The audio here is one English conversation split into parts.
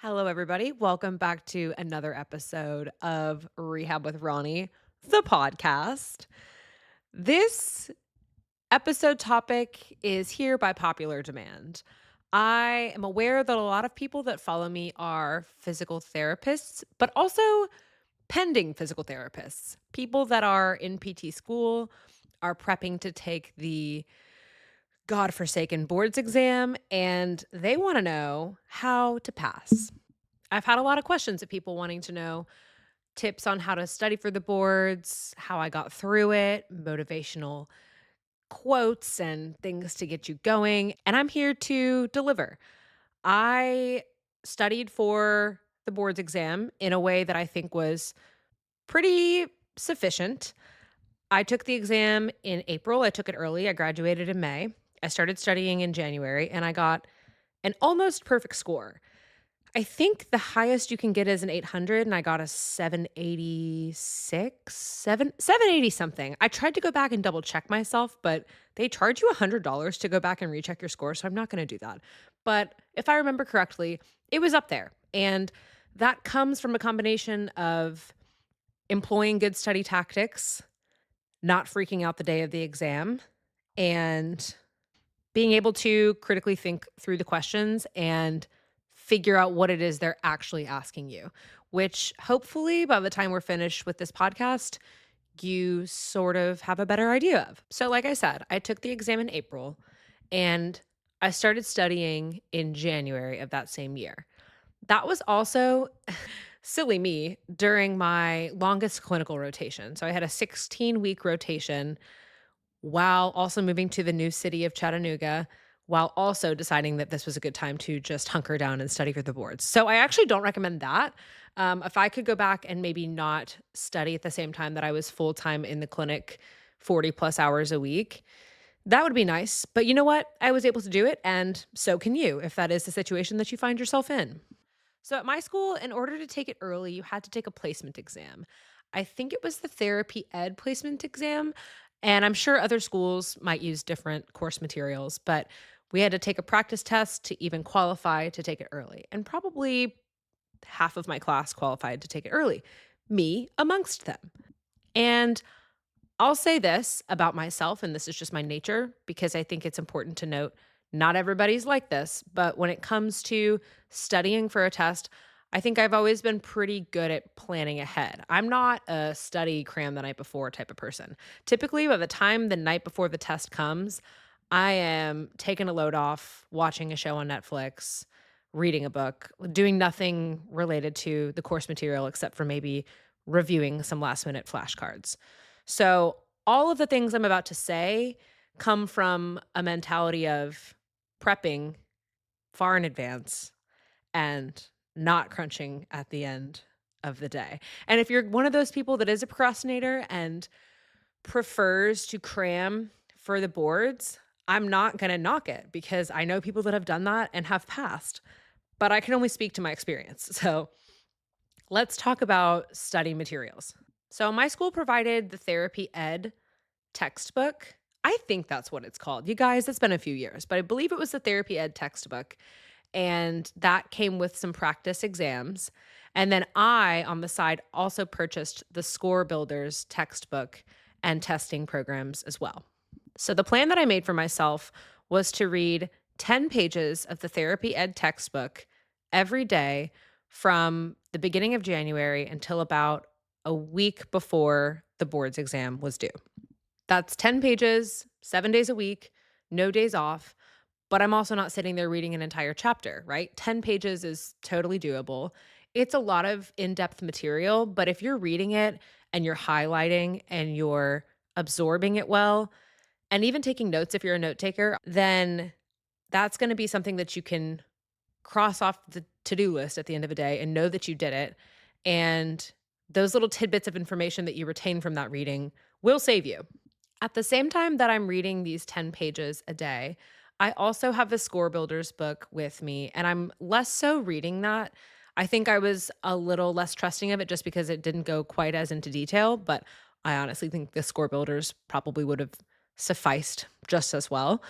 Hello, everybody. Welcome back to another episode of Rehab with Roni, the podcast. This episode topic is here by popular demand. I am aware that a lot of people that follow me are physical therapists, but also pending physical therapists, people that are in PT school, are prepping to take the godforsaken boards exam, and they want to know how to pass. I've had a lot of questions of people wanting to know tips on how to study for the boards, how I got through it, motivational quotes and things to get you going. And I'm here to deliver. I studied for the boards exam in a way that I think was pretty sufficient. I took the exam in April. I took it early. I graduated in May. I started studying in January and I got an almost perfect score. I think the highest you can get is an 800 and I got a 786, 780 something. I tried to go back and double check myself, but they charge you $100 to go back and recheck your score, so I'm not going to do that. But if I remember correctly, it was up there. And that comes from a combination of employing good study tactics, not freaking out the day of the exam, and being able to critically think through the questions and figure out what it is they're actually asking you, which hopefully by the time we're finished with this podcast, you sort of have a better idea of. So, like I said, I took the exam in April and I started studying in January of that same year. That was also silly me during my longest clinical rotation. So, I had a 16-week rotation while also moving to the new city of Chattanooga, while also deciding that this was a good time to just hunker down and study for the boards. So I actually don't recommend that. If I could go back and maybe not study at the same time that I was full time in the clinic, 40 plus hours a week, that would be nice. But you know what? I was able to do it, and so can you if that is the situation that you find yourself in. So at my school, in order to take it early, you had to take a placement exam. I think it was the therapy ed placement exam. And I'm sure other schools might use different course materials, but we had to take a practice test to even qualify to take it early. And probably half of my class qualified to take it early, me amongst them. And I'll say this about myself, and this is just my nature, because I think it's important to note not everybody's like this, but when it comes to studying for a test, I think I've always been pretty good at planning ahead. I'm not a study cram the night before type of person. Typically, by the time the night before the test comes, I am taking a load off, watching a show on Netflix, reading a book, doing nothing related to the course material except for maybe reviewing some last minute flashcards. So, all of the things I'm about to say come from a mentality of prepping far in advance and not crunching at the end of the day. And if you're one of those people that is a procrastinator and prefers to cram for the boards, I'm not going to knock it because I know people that have done that and have passed, but I can only speak to my experience. So let's talk about study materials. So my school provided the therapy ed textbook. I think that's what it's called. You guys, it's been a few years, but I believe it was the therapy ed textbook. And that came with some practice exams. And then I, on the side, also purchased the Score Builders textbook and testing programs as well. So the plan that I made for myself was to read 10 pages of the therapy ed textbook every day from the beginning of January until about a week before the boards exam was due. That's 10 pages, 7 days a week, no days off. But I'm also not sitting there reading an entire chapter, right? 10 pages is totally doable. It's a lot of in depth material, but if you're reading it and you're highlighting and you're absorbing it well, and even taking notes if you're a note taker, then that's going to be something that you can cross off the to do list at the end of the day and know that you did it. And those little tidbits of information that you retain from that reading will save you. At the same time that I'm reading these 10 pages a day, I also have the Score Builders book with me, and I'm less so reading that. I think I was a little less trusting of it just because it didn't go quite as into detail, but I honestly think the Score Builders probably would have sufficed just as well.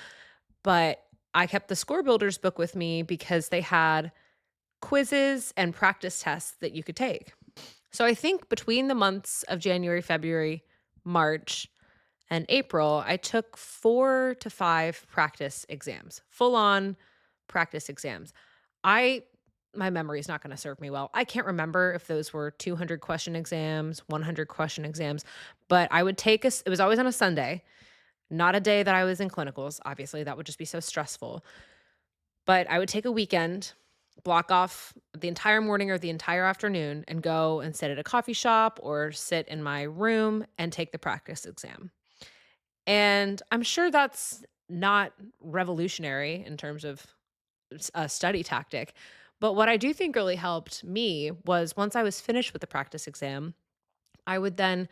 But I kept the Score Builders book with me because they had quizzes and practice tests that you could take. So I think between the months of January, February, March, and April, I took 4 to 5 practice exams, full on practice exams. I My memory is not gonna serve me well. I can't remember if those were 200 question exams, 100 question exams, but I would take it was always on a Sunday, not a day that I was in clinicals, obviously, that would just be so stressful. But I would take a weekend, block off the entire morning or the entire afternoon, and go and sit at a coffee shop or sit in my room and take the practice exam. And I'm sure that's not revolutionary in terms of a study tactic. But what I do think really helped me was once I was finished with the practice exam, I would then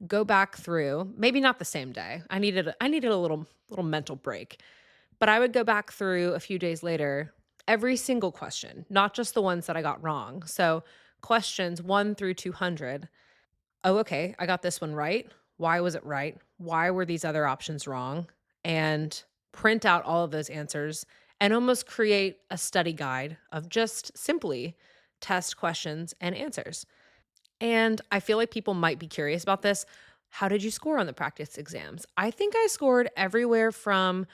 go back through, maybe not the same day. I needed a little mental break. But I would go back through a few days later, every single question, not just the ones that I got wrong. So, questions 1 through 200. Oh, okay, I got this one right. Why was it right? Why were these other options wrong? And print out all of those answers and almost create a study guide of just simply test questions and answers. And I feel like people might be curious about this. How did you score on the practice exams? I think I scored everywhere from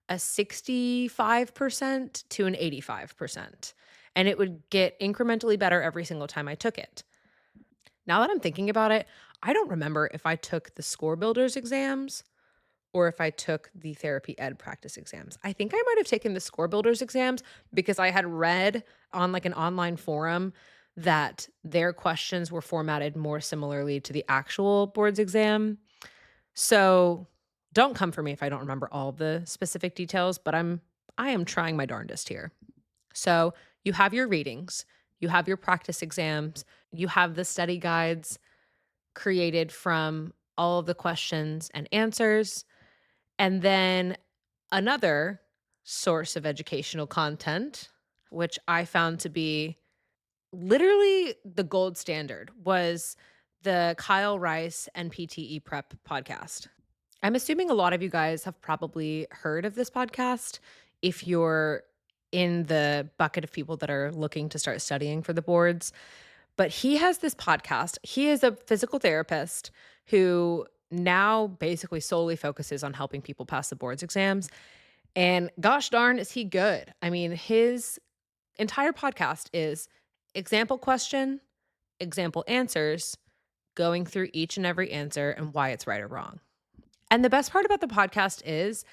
a 65% to an 85%. And it would get incrementally better every single time I took it. Now that I'm thinking about it, I don't remember if I took the score builders exams or if I took the therapy ed practice exams. I think I might have taken the score builders exams because I had read on like an online forum that their questions were formatted more similarly to the actual boards exam. So don't come for me if I don't remember all the specific details, but I am trying my darndest here. So you have your readings, you have your practice exams, you have the study guides created from all of the questions and answers. And then another source of educational content, which I found to be literally the gold standard, was the Kyle Rice and PTE Prep podcast. I'm assuming a lot of you guys have probably heard of this podcast if you're in the bucket of people that are looking to start studying for the boards. But he has this podcast. He is a physical therapist who now basically solely focuses on helping people pass the boards exams. And gosh darn, is he good? I mean, his entire podcast is example question, example answers, going through each and every answer and why it's right or wrong. And the best part about the podcast is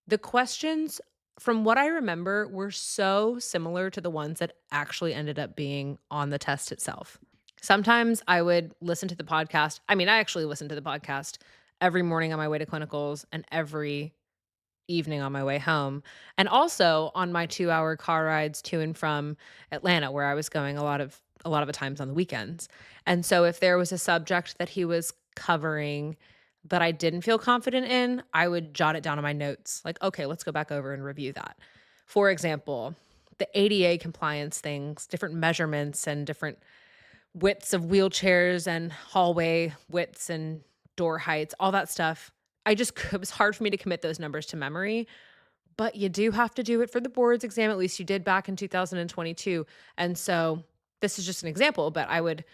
the questions, from what I remember, were so similar to the ones that actually ended up being on the test itself. Sometimes I would listen to the podcast. I mean, I actually listen to the podcast every morning on my way to clinicals and every evening on my way home, and also on my 2-hour car rides to and from Atlanta, where I was going a lot of the times on the weekends. And so if there was a subject that he was covering that I didn't feel confident in, I would jot it down on my notes. Like, okay, let's go back over and review that. For example, the ADA compliance things, different measurements and different widths of wheelchairs and hallway widths and door heights, all that stuff. It was hard for me to commit those numbers to memory, but you do have to do it for the boards exam. At least you did back in 2022. And so this is just an example, but I would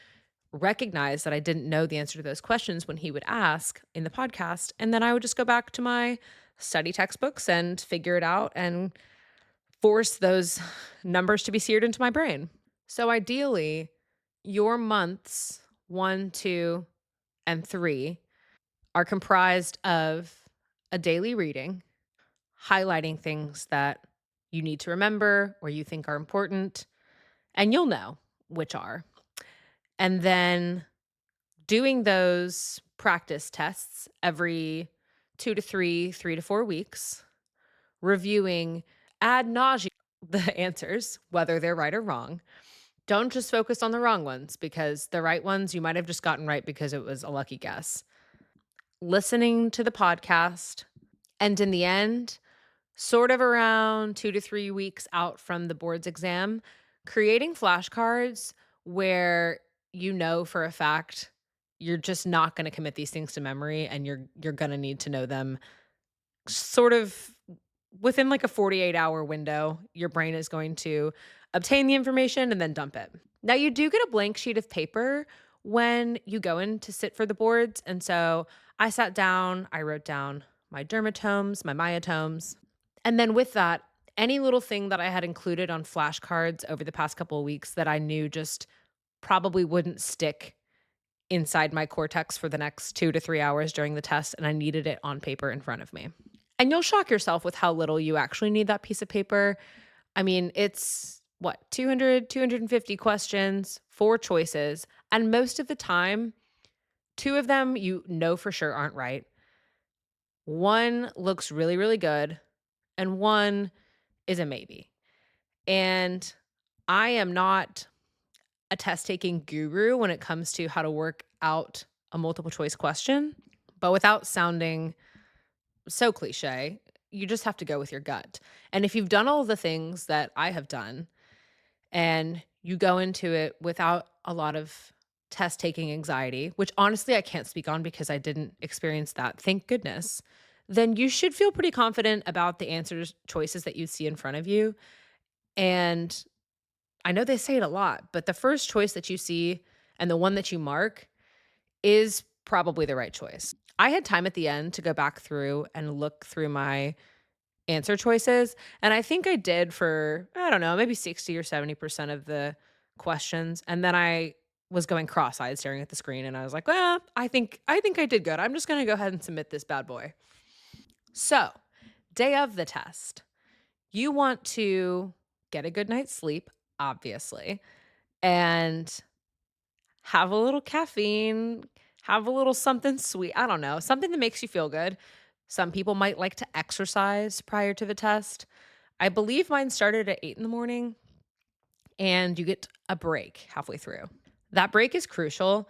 recognize that I didn't know the answer to those questions when he would ask in the podcast. And then I would just go back to my study textbooks and figure it out and force those numbers to be seared into my brain. So ideally, your months 1, 2, and 3 are comprised of a daily reading, highlighting things that you need to remember or you think are important, and you'll know which are. And then doing those practice tests every 2 to 3, 3 to 4 weeks, reviewing ad nauseum the answers, whether they're right or wrong. Don't just focus on the wrong ones because the right ones you might have just gotten right because it was a lucky guess. Listening to the podcast, and in the end, sort of around 2 to 3 weeks out from the boards exam, creating flashcards where you know for a fact you're just not gonna commit these things to memory and you're gonna need to know them sort of within like a 48-hour window. Your brain is going to obtain the information, and then dump it. Now, you do get a blank sheet of paper when you go in to sit for the boards. And so I sat down, I wrote down my dermatomes, my myotomes. And then with that, any little thing that I had included on flashcards over the past couple of weeks that I knew just probably wouldn't stick inside my cortex for the next 2 to 3 hours during the test, and I needed it on paper in front of me. And you'll shock yourself with how little you actually need that piece of paper. I mean, it's what, 200, 250 questions, 4 choices, and most of the time, 2 of them you know for sure aren't right. 1 looks really, really good, and 1 is a maybe. And I am not a test taking guru when it comes to how to work out a multiple choice question, but without sounding so cliche, you just have to go with your gut. And if you've done all of the things that I have done and you go into it without a lot of test taking anxiety, which honestly I can't speak on because I didn't experience that, thank goodness, then you should feel pretty confident about the answers choices that you see in front of you. And I know they say it a lot, but the first choice that you see and the one that you mark is probably the right choice. I had time at the end to go back through and look through my answer choices, and I think I did for, I don't know, maybe 60 or 70% of the questions, and then I was going cross-eyed staring at the screen, and I was like, "Well, I think I did good. I'm just gonna go ahead and submit this bad boy." So, day of the test, you want to get a good night's sleep, obviously, and have a little caffeine, have a little something sweet, I don't know, something that makes you feel good. Some people might like to exercise prior to the test. I believe mine started at 8 in the morning, and you get a break halfway through. That break is crucial.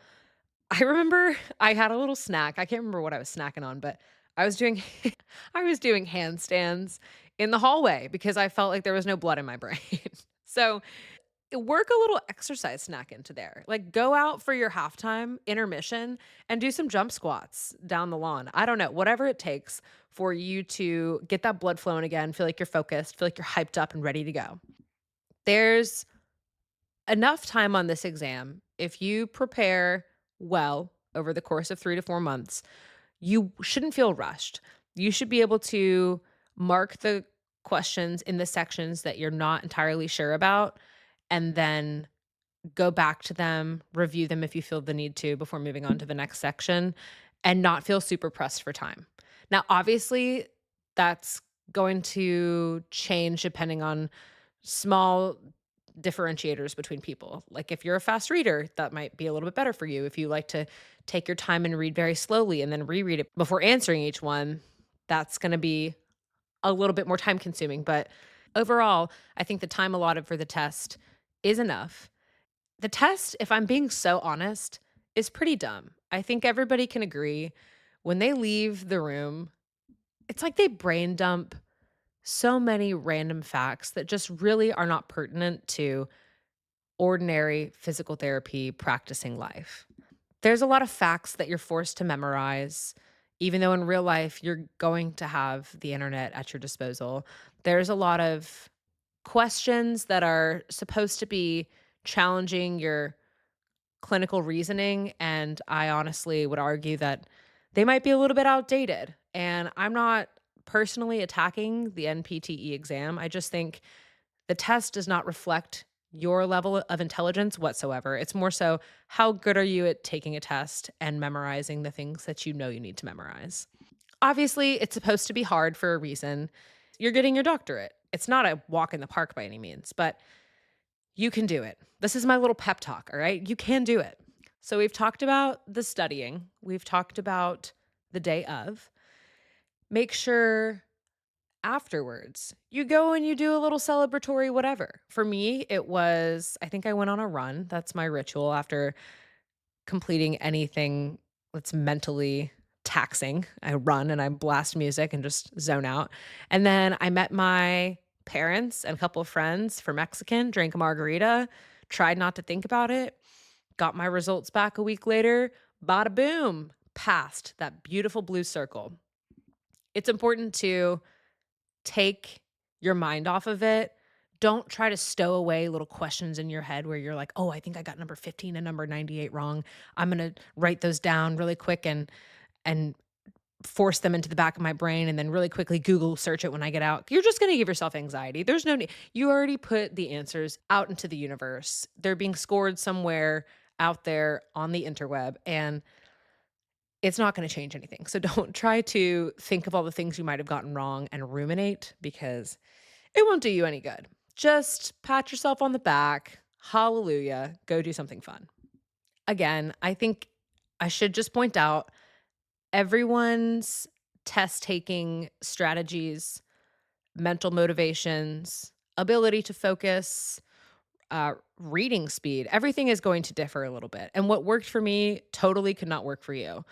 I remember I had a little snack. I can't remember what I was snacking on, but I was doing I was doing handstands in the hallway because I felt like there was no blood in my brain. So work a little exercise snack into there. Like, go out for your halftime intermission and do some jump squats down the lawn. I don't know, whatever it takes for you to get that blood flowing again, feel like you're focused, feel like you're hyped up and ready to go. There's enough time on this exam. If you prepare well over the course of 3 to 4 months, you shouldn't feel rushed. You should be able to mark the questions in the sections that you're not entirely sure about and then go back to them, review them if you feel the need to before moving on to the next section, and not feel super pressed for time. Now, obviously, that's going to change depending on small differentiators between people. Like if you're a fast reader, that might be a little bit better for you. If you like to take your time and read very slowly and then reread it before answering each one, that's going to be a little bit more time consuming. But overall, I think the time allotted for the test is enough. The test, if I'm being so honest, is pretty dumb. I think everybody can agree when they leave the room, it's like they brain dump so many random facts that just really are not pertinent to ordinary physical therapy practicing life. There's a lot of facts that you're forced to memorize, even though in real life you're going to have the internet at your disposal. There's a lot of questions that are supposed to be challenging your clinical reasoning, and I honestly would argue that they might be a little bit outdated. And I'm not personally attacking the NPTE exam. I just think the test does not reflect your level of intelligence whatsoever. It's more so how good are you at taking a test and memorizing the things that you know you need to memorize. Obviously, it's supposed to be hard for a reason. You're getting your doctorate. It's not a walk in the park by any means, but you can do it. This is my little pep talk, all right? You can do it. So we've talked about the studying, we've talked about the day of. Make sure afterwards you go and you do a little celebratory whatever. For me, it was, I think I went on a run. That's my ritual after completing anything that's mentally taxing. I run and I blast music and just zone out. And then I met my parents and a couple of friends for Mexican, drank a margarita, tried not to think about it, got my results back a week later, bada boom, passed that beautiful blue circle. It's important to take your mind off of it. Don't try to stow away little questions in your head where you're like, "Oh, I think I got number 15 and number 98 wrong. I'm gonna write those down really quick and force them into the back of my brain and then really quickly Google search it when I get out." You're just gonna give yourself anxiety. There's no need. You already put the answers out into the universe. They're being scored somewhere out there on the interweb, and it's not gonna change anything. So don't try to think of all the things you might have gotten wrong and ruminate because it won't do you any good. Just pat yourself on the back. Hallelujah. Go do something fun. Again, I think I should just point out everyone's test taking strategies, mental motivations, ability to focus, reading speed, everything is going to differ a little bit. And what worked for me totally could not work for you.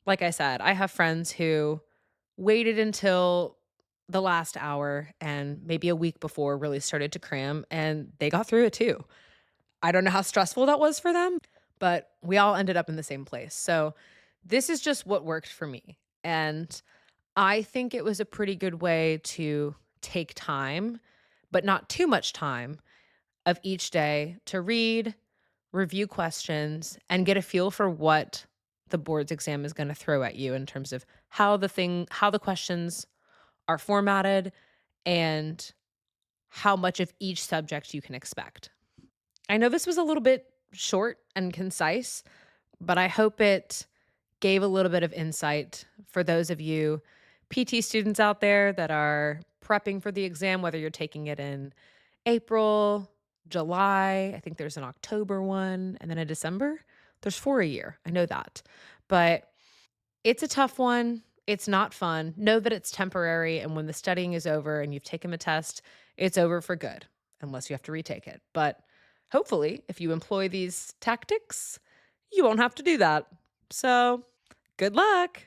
Like I said, I have friends who waited until the last hour and maybe a week before really started to cram, and they got through it too. I don't know how stressful that was for them, but we all ended up in the same place. So this is just what worked for me. And I think it was a pretty good way to take time, but not too much time of each day to read, review questions, and get a feel for what the board's exam is going to throw at you in terms of how the questions are formatted and how much of each subject you can expect. I know this was a little bit short and concise, but I hope it gave a little bit of insight for those of you PT students out there that are prepping for the exam, whether you're taking it in April, July, I think there's an October one, and then a December. There's 4 a year. I know that. But it's a tough one. It's not fun. Know that it's temporary, and when the studying is over and you've taken the test, it's over for good, unless you have to retake it. But hopefully, if you employ these tactics, you won't have to do that. So, good luck.